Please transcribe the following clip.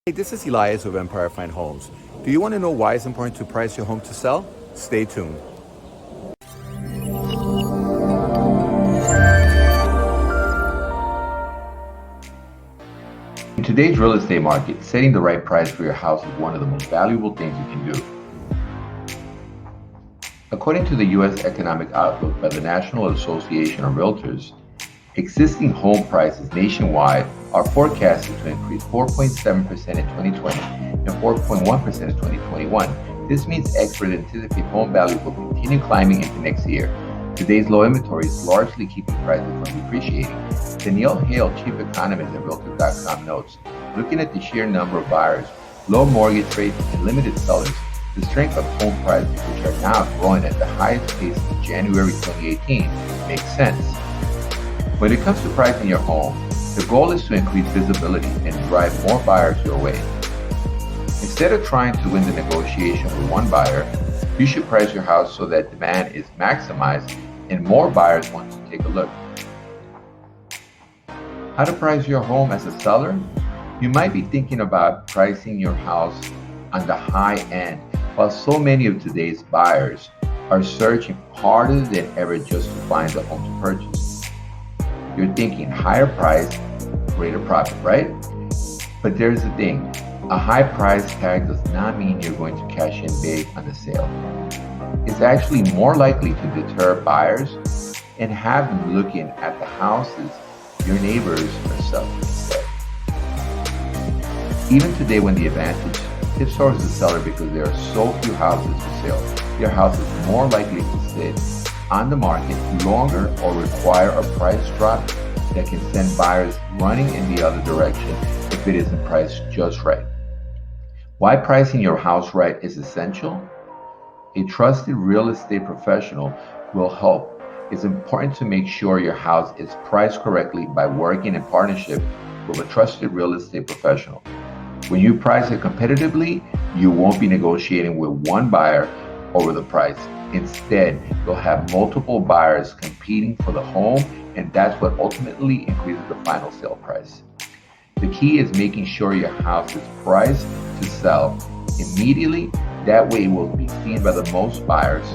Hey, this is Elias of Empire Fine Homes. Do you want to know why it's important to price your home to sell? Stay tuned. In today's real estate market, setting the right price for your house is one of the most valuable things you can do. According to the U.S. Economic Outlook by the National Association of Realtors, existing home prices nationwide are forecasted to increase 4.7% in 2020 and 4.1% in 2021. This means experts anticipate home values will continue climbing into next year. Today's low inventory is largely keeping prices from depreciating. Danielle Hale, chief economist at Realtors.com, notes, looking at the sheer number of buyers, low mortgage rates, and limited sellers, the strength of home prices, which are now growing at the highest pace since January 2018, makes sense. When it comes to pricing your home, the goal is to increase visibility and drive more buyers your way. Instead of trying to win the negotiation with one buyer, you should price your house so that demand is maximized and more buyers want to take a look. How to price your home as a seller? You might be thinking about pricing your house on the high end, while so many of today's buyers are searching harder than ever just to find a home to purchase. You're thinking higher price, greater profit, right? But there's the thing, a high price tag does not mean you're going to cash in big on the sale. It's actually more likely to deter buyers and have them looking at the houses your neighbors are selling instead. Even today, when the advantage tips towards the seller because there are so few houses for sale, your house is more likely to sit on the market longer or require a price drop that can send buyers running in the other direction if it isn't priced just right. Why pricing your house right is essential? A trusted real estate professional will help. It's important to make sure your house is priced correctly by working in partnership with a trusted real estate professional. When you price it competitively, you won't be negotiating with one buyer over the price. Instead, you'll have multiple buyers competing for the home, and that's what ultimately increases the final sale price. The key is making sure your house is priced to sell immediately. That way it will be seen by the most buyers.